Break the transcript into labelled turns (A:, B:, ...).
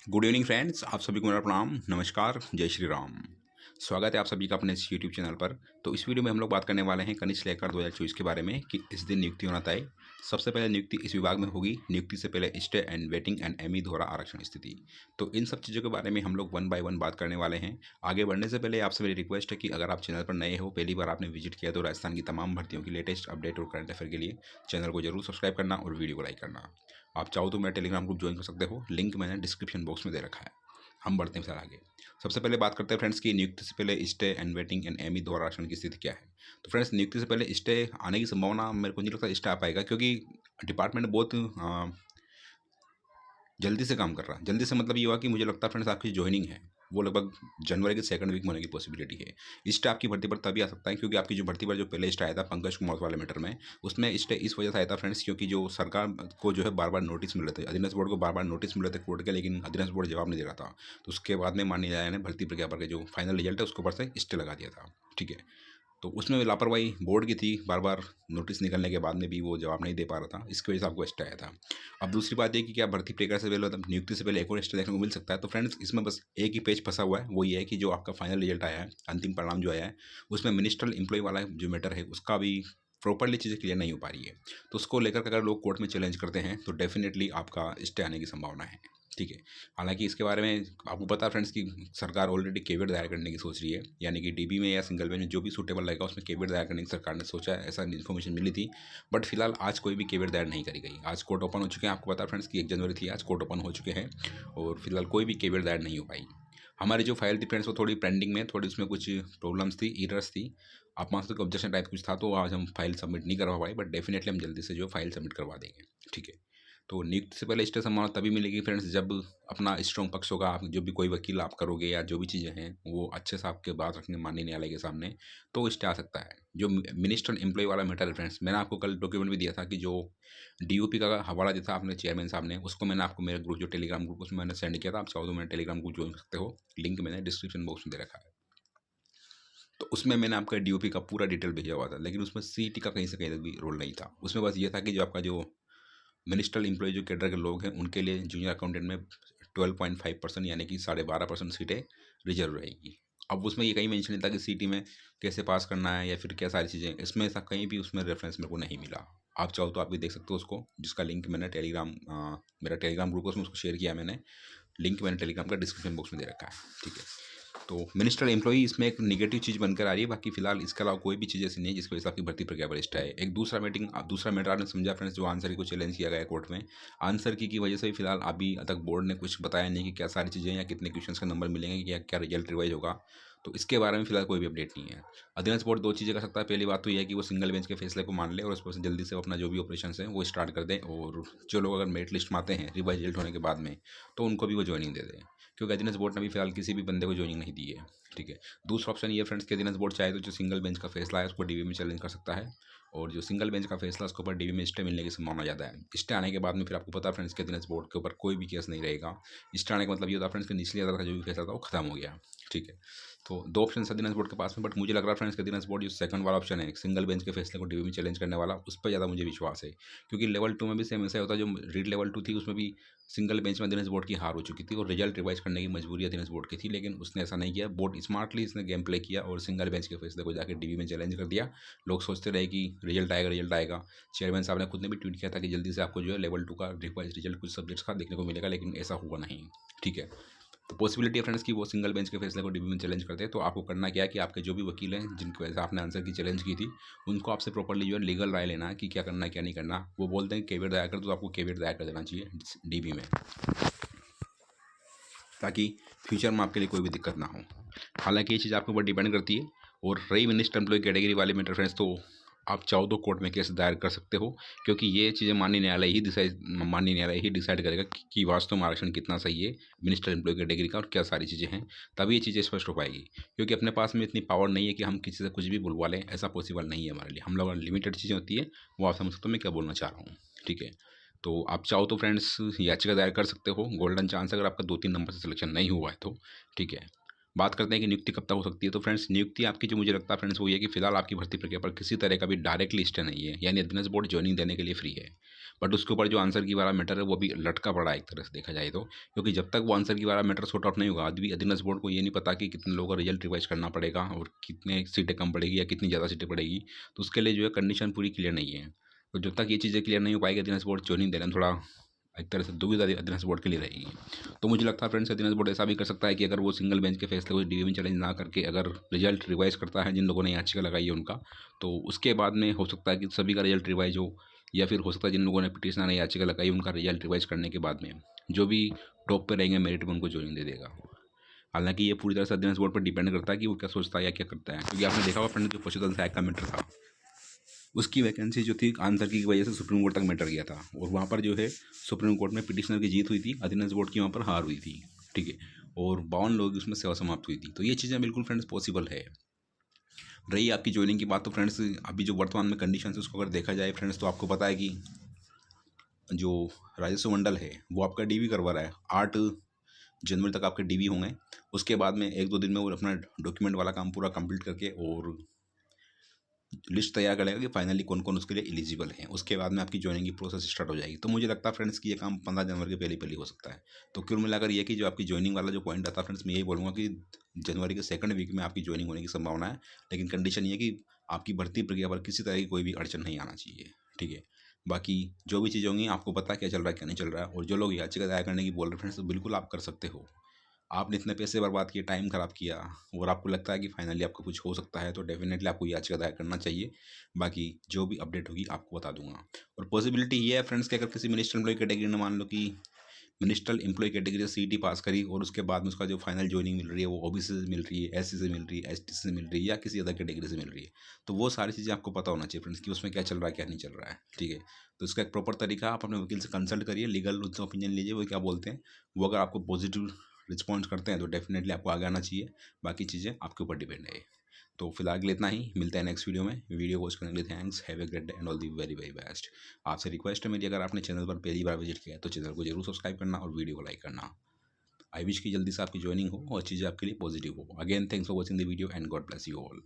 A: Good evening friends, आप सभी को मेरा प्रणाम, नमस्कार, जय श्री राम। स्वागत है आप सभी का अपने इस यूट्यूब चैनल पर। तो इस वीडियो में हम लोग बात करने वाले हैं कनिष्ठ लेकर 2024 के बारे में कि इस दिन नियुक्ति होना तय। सबसे पहले नियुक्ति इस विभाग में होगी। नियुक्ति से पहले stay and waiting and ME द्वारा आरक्षण स्थिति। तो इन सब चीज़ों के बारे में हम लोग वन बाय वन बात करने वाले हैं। आगे बढ़ने से पहले आपसे मेरी रिक्वेस्ट है कि अगर आप चैनल पर नए हो, पहली बार आपने विजिट किया, तो राजस्थान की तमाम भर्तियों की लेटेस्ट अपडेट और करंट अफेयर के लिए चैनल को जरूर सब्सक्राइब करना और वीडियो को लाइक करना। आप चाहो तो मेरा टेलीग्राम ग्रुप ज्वाइन कर सकते हो, लिंक मैंने डिस्क्रिप्शन बॉक्स में दे रखा है। हम बढ़ते हैं सर आगे। सबसे पहले बात करते हैं फ्रेंड्स की नियुक्ति से पहले stay and waiting and ME द्वारा आरक्षण की स्थिति क्या है। तो फ्रेंड्स, नियुक्ति से पहले स्टे आने की संभावना मेरे को नहीं लगता स्टे आ पाएगा, क्योंकि डिपार्टमेंट बहुत जल्दी से काम कर रहा है। जल्दी से मतलब ये हुआ कि मुझे लगता है फ्रेंड्स आपकी ज्वाइनिंग है वो लगभग जनवरी के सेकंड वीक में होने की पॉसिबिलिटी है। स्टे आपकी भर्ती पर तभी आ सकता है क्योंकि आपकी जो भर्ती पर जो पहले स्टे आया था पंकज कुमार वाले मैटर में, उसमें स्टे इस वजह से आया था फ्रेंड्स क्योंकि जो सरकार को जो है बार बार नोटिस मिल रहे थे, अधीनस्थ बोर्ड को बार बार नोटिस मिल रहे थे कोर्ट के, लेकिन अधीनस्थ बोर्ड जवाब नहीं दे रहा था। तो उसके बाद में माननीय न्यायालय ने भर्ती प्रक्रिया पर के जो फाइनल रिजल्ट है उसके ऊपर से स्टे लगा दिया था। ठीक है, तो उसमें लापरवाही बोर्ड की थी, बार बार नोटिस निकलने के बाद में भी वो जवाब नहीं दे पा रहा था, इसकी वजह से आपको स्टे आया था। अब दूसरी बात ये कि क्या भर्ती प्रक्रिया से पहले, मतलब नियुक्ति से पहले एक और स्टे देखने को मिल सकता है। तो फ्रेंड्स, इसमें बस एक ही पेज फंसा हुआ है, वो ये है कि जो आपका फाइनल रिजल्ट आया है, अंतिम परिणाम जो आया है, उसमें मिनिस्ट्रियल एम्प्लॉय वाला जो मैटर है उसका भी प्रॉपरली चीज़ें क्लियर नहीं हो पा रही है। तो उसको लेकर अगर लोग कोर्ट में चैलेंज करते हैं तो डेफिनेटली आपका स्टे आने की संभावना है। ठीक है, हालांकि इसके बारे में आपको पता है फ्रेंड्स कि सरकार ऑलरेडी केवियट दायर करने की सोच रही है, यानी कि डीबी में या सिंगल बेंच में जो भी सूटेबल रहेगा उसमें केवियट दायर करने की सरकार ने सोचा है, ऐसा इन्फॉर्मेशन मिली थी। बट फिलहाल आज कोई भी केवियट दायर नहीं करी गई। आज कोर्ट ओपन हो चुके हैं, आपको पता है फ्रेंड्स कि 1 जनवरी थी, आज कोर्ट ओपन हो चुके हैं और फिलहाल कोई भी केवियट दायर नहीं हो पाई। हमारी जो फाइल थी फ्रेंड्स वो थोड़ी पेंडिंग में, थोड़ी उसमें कुछ प्रॉब्लम्स थी, एरर्स थी, आप मान सकते हो ऑब्जेक्शन टाइप कुछ था, तो आज हम फाइल सबमिट नहीं करवा पाए, बट डेफिनेटली हम जल्दी से जो फाइल सबमिट करवा देंगे। ठीक है, तो नियुक्ति से पहले स्टे संभावना तभी मिलेगी फ्रेंड्स जब अपना स्ट्रॉन्ग पक्ष होगा। आप जो भी कोई वकील आप करोगे या जो भी चीज़ें हैं वो अच्छे से आपके बात रखेंगे माननीय न्यायालय के सामने, तो स्टे आ सकता है। जो मिनिस्टर एम्प्लॉय वाला मैटर है फ्रेंड्स, मैंने आपको कल डॉक्यूमेंट भी दिया था कि जो डीओपी का हवाला दिया था आपने चेयरमैन साहब ने, उसको मैंने आपको मेरे ग्रुप जो टेलीग्राम ग्रुप उसमें मैंने सेंड किया था। आप चाहो तो मेरे टेलीग्राम ग्रुप ज्वाइन कर सकते हो, लिंक मैंने डिस्क्रिप्शन बॉक्स में दे रखा है। तो उसमें मैंने आपका डीओपी का पूरा डिटेल भेजा हुआ था, लेकिन उसमें सीईटी का कहीं से कहीं तक भी रोल नहीं था। उसमें बस ये था कि जो आपका जो मिनिस्ट्रियल एम्प्लॉय जो कैडर के लोग हैं उनके लिए जूनियर अकाउंटेंट में 12.5% यानी कि 12.5% सीटें रिजर्व रहेगी। अब उसमें ये कहीं मेंशन नहीं था कि सीटी में कैसे पास करना है या फिर क्या सारी चीज़ें, इसमें ऐसा कहीं भी उसमें रेफरेंस मेरे को नहीं मिला। आप चाहो तो आप भी देख सकते हो उसको, जिसका लिंक मैंने मेरा टेलीग्राम ग्रुप है उसमें उसको शेयर किया मैंने, लिंक मैंने टेलीग्राम का डिस्क्रिप्शन बॉक्स में दे रखा है। ठीक है, तो मिनिस्टर एम्प्लॉई इसमें एक नेगेटिव चीज़ बनकर आ रही है, बाकी फिलहाल इसके अलावा कोई भी चीज़ ऐसी नहीं है जिसकी वजह से आपकी भर्ती प्रक्रिया पर स्टे है। एक दूसरा मैटर आपने समझा फ्रेंड्स, जो आंसर की को चैलेंज किया गया है कोर्ट में, आंसर की वजह से भी फिलहाल अभी तक बोर्ड ने कुछ बताया नहीं कि क्या सारी चीज़ें या कितने क्वेश्चन का नंबर मिलेंगे या क्या रिजल्ट रिवाइज होगा। तो इसके बारे में फिलहाल कोई भी अपडेट नहीं है। अधीनस्थ बोर्ड दो चीज़ें कर सकता है। पहली बात तो यह है कि वो सिंगल बेंच के फैसले को मान ले और उस पर से जल्दी से अपना जो भी ऑपरेशन है वो स्टार्ट कर दें, और जो लोग अगर मेरिट लिस्ट में आते हैं रिवाइज रिजल्ट होने के बाद में, तो उनको भी वो ज्वाइनिंग दे दें, क्योंकि अधीनस्थ बोर्ड ने भी फिलहाल किसी भी बंदे को ज्वाइनिंग नहीं दी है। ठीक है, दूसरा ऑप्शन ये फ्रेंड्स कि अधीनस्थ बोर्ड चाहे तो जो सिंगल बेंच का फैसला है उसको डीबी में चैलेंज कर सकता है, और जो सिंगल बेंच का फैसला उसके ऊपर डीबी में स्टे मिलने की संभावना ज़्यादा है। स्टे आने के बाद में फिर आपको पता है फ्रेंड्स कि अधीनस्थ बोर्ड के ऊपर कोई भी केस नहीं रहेगा। स्टे आने का मतलब ये होता है फ्रेंड्स कि निचली अदालत का जो भी फैसला था वो खत्म हो गया। ठीक है, तो दो ऑप्शन अधीनस्थ बोर्ड के पास में, बट मुझे लग रहा है फ्रेंड्स कि अधीनस्थ बोर्ड जो सेकंड वाला ऑप्शन है सिंगल बेंच के फैसले को डीबी में चैलेंज करने वाला, उस पर ज़्यादा मुझे विश्वास है, क्योंकि लेवल 2 में भी सेम ऐसा होता है। जो रीड लेवल 2 थी उसमें भी सिंगल बेंच में अधीनस्थ बोर्ड की हार हो चुकी थी और रिजल्ट रिवाइज करने की मजबूरी अधीनस्थ बोर्ड की थी, लेकिन उसने ऐसा नहीं किया। बोर्ड स्मार्टली इसने गेम प्ले किया और सिंगल बेंच के फैसले को जाकर डीबी में चैलेंज कर दिया। लोग सोचते रहे कि रिजल्ट आएगा रिजल्ट आएगा। चेयरमैन साहब ने खुद ने भी ट्वीट किया था कि जल्दी से आपको जो है लेवल 2 का रिवाइज रिजल्ट कुछ सब्जेक्ट्स का देखने को मिलेगा, लेकिन ऐसा हुआ नहीं। ठीक है, तो पॉसिबिलिटी है फ्रेंड्स कि वो सिंगल बेंच के फैसले को डीबी में चैलेंज करते हैं। तो आपको करना क्या है कि आपके जो भी वकील हैं जिनकी वजह से आपने आंसर की चैलेंज की थी, उनको आपसे प्रॉपर्ली जो है लीगल राय लेना है कि क्या करना है क्या नहीं करना। वो बोलते हैं केवियट दायर कर, तो आपको केवियट दायर कर देना चाहिए डीबी में, ताकि फ्यूचर में आपके लिए कोई भी दिक्कत ना हो। हालांकि ये चीज़ आपके ऊपर डिपेंड करती है। और रही मिनिस्टर एम्प्लॉय कैटेगरी वाले में रेफरेंस, तो आप चाहो तो कोर्ट में केस दायर कर सकते हो, क्योंकि ये चीज़ें माननीय न्यायालय ही डिसाइड करेगा कि वास्तव में आरक्षण कितना सही है मिनिस्टर एम्प्लॉय कैटेगरी का और क्या सारी चीज़ें हैं, तभी ये चीज़ें स्पष्ट हो पाएगी। क्योंकि अपने पास में इतनी पावर नहीं है कि हम किसी से कुछ भी बुलवा लें, ऐसा पॉसिबल नहीं है हमारे लिए। हम लोग लिमिटेड चीज़ें होती है, वो आप समझ सकते हो मैं क्या बोलना चाह रहा हूँ। ठीक है, तो आप चाहो तो फ्रेंड्स याचिका दायर कर सकते हो, गोल्डन चांस अगर आपका 2-3 नंबर से सिलेक्शन नहीं हुआ है तो। ठीक है, बात करते हैं कि नियुक्ति कब तक हो सकती है। तो फ्रेंड्स नियुक्ति आपकी जो मुझे लगता है फ्रेंड्स वो ये है कि फिलहाल आपकी भर्ती प्रक्रिया पर किसी तरह का भी डायरेक्टली स्टे नहीं है, यानी अधीनस्थ बोर्ड ज्वाइनिंग देने के लिए फ्री है। बट उसके ऊपर जो आंसर की वाला मैटर है वो भी लटका पड़ा है एक तरह से देखा जाए तो, क्योंकि जब तक वो आंसर की वाला मैटर सॉर्ट आउट नहीं होगा अभी अधीनस्थ बोर्ड को ये नहीं पता कि कितने लोगों का रिजल्ट रिवाइज करना पड़ेगा और कितने सीटें कम पड़ेगी या कितनी ज़्यादा सीटें पड़ेगी। तो उसके लिए जो है कंडीशन पूरी क्लियर नहीं है। तो जब तक ये चीज़ें क्लियर नहीं हो पाएगी अधीनस्थ बोर्ड ज्वाइनिंग देना थोड़ा एक तरह से दुविधा अधीनस्थ बोर्ड के लिए रहेगी। तो मुझे लगता है फ्रेंड्स अधीनस्थ बोर्ड ऐसा भी कर सकता है कि अगर वो सिंगल बेंच के फैसले को डिवीजन चैलेंज ना करके अगर रिजल्ट रिवाइज करता है जिन लोगों ने याचिका लगाई है उनका, तो उसके बाद में हो सकता है कि सभी का रिजल्ट रिवाइज हो, या फिर हो सकता है जिन लोगों ने पिटिशनर ने याचिका लगाई उनका रिजल्ट रिवाइज करने के बाद में जो भी टॉप पे रहेंगे मेरिट में उनको ज्वाइनिंग दे देगा। हालांकि ये पूरी तरह से अधीनस्थ बोर्ड पर डिपेंड करता है कि वो क्या सोचता है या क्या करता है, क्योंकि आपने देखा होगा फ्रेंड्स जो पशुधन सहायक का मैटर था उसकी वैकेंसी जो थी आंसर की वजह से सुप्रीम कोर्ट तक मैटर गया था, और वहाँ पर जो है सुप्रीम कोर्ट में पिटिशनर की जीत हुई थी, अधीनस्थ बोर्ड की वहाँ पर हार हुई थी। ठीक है, और 52 लोग उसमें सेवा समाप्त हुई थी। तो ये चीज़ें बिल्कुल फ्रेंड्स पॉसिबल है। रही आपकी ज्वाइनिंग की बात, तो फ्रेंड्स अभी जो वर्तमान में कंडीशन है उसको अगर देखा जाए फ्रेंड्स, तो आपको पता है कि जो राजस्व मंडल है वो आपका डीवी करवा रहा है। 8 जनवरी तक आपके डीवी होंगे। उसके बाद में 1-2 दिन में वो अपना डॉक्यूमेंट वाला काम पूरा कंप्लीट करके और लिस्ट तैयार करेगा कि फाइनली कौन कौन उसके लिए एलिजिबल हैं। उसके बाद में आपकी ज्वाइनिंग की प्रोसेस स्टार्ट हो जाएगी। तो मुझे लगता है फ्रेंड्स कि ये काम 15 जनवरी के पहले पहले हो सकता है। तो कुल मिलाकर ये कि जो आपकी ज्वाइनिंग वाला जो पॉइंट आता है फ्रेंड्स, मैं यही बोलूँगा कि जनवरी के सेकंड वीक में आपकी ज्वाइनिंग होने की संभावना है। लेकिन कंडीशन ये है कि आपकी भर्ती प्रक्रिया पर किसी तरह की कोई भी अड़चन नहीं आना चाहिए। ठीक है, बाकी जो भी चीज़ें होंगी आपको पता है क्या चल रहा है क्या नहीं चल रहा है। और जो लोग याचिका दायर करने की बोल रहे हैं फ्रेंड्स, तो बिल्कुल आप कर सकते हो। आपने इतने पैसे बर्बाद किए, टाइम ख़राब किया और आपको लगता है कि फाइनली आपको कुछ हो सकता है, तो डेफिनेटली आपको याचिका दायर करना चाहिए। बाकी जो भी अपडेट होगी आपको बता दूंगा। और पॉसिबिलिटी ये है फ्रेंड्स कि अगर किसी मिनिस्ट्रियल एम्प्लॉय कैटेगरी ने मान लो कि मिनिस्ट्रियल एम्प्लॉय कैटेगरी से सीईटी पास करी और उसके बाद में उसका जो फाइनल ज्वाइनिंग मिल रही है वो ओबीसी से मिल रही है, एससी से मिल रही है, एसटी से मिल रही है या किसी अदर कैटेगरी से मिल रही है, तो वो सारी चीज़ें आपको पता होना चाहिए फ्रेंड्स कि उसमें क्या चल रहा है क्या नहीं चल रहा है। ठीक है, तो इसका एक प्रॉपर तरीका आप अपने वकील से कंसल्ट करिए, लीगल ओपिनियन लीजिए वो क्या बोलते हैं। वो अगर आपको पॉजिटिव रिस्पॉन्स करते हैं तो डेफिनेटली आपको आगे आना चाहिए। बाकी चीज़ें आपके ऊपर डिपेंड है। तो फिलहाल के लिए इतना ही, मिलते हैं नेक्स्ट वीडियो में। वीडियो वॉच करने के लिए thanks, have a great day and all the very very best. आपसे रिक्वेस्ट है मेरी, अगर आपने चैनल पर पहली बार विजिट किया है तो चैनल को जरूर सब्सक्राइब करना और वीडियो को लाइक करना। आई विश की जल्दी से आपकी ज्वाइनिंग हो और चीज़ें आपके लिए पॉजिटिव हो। Again thanks for watching the video and God bless you all.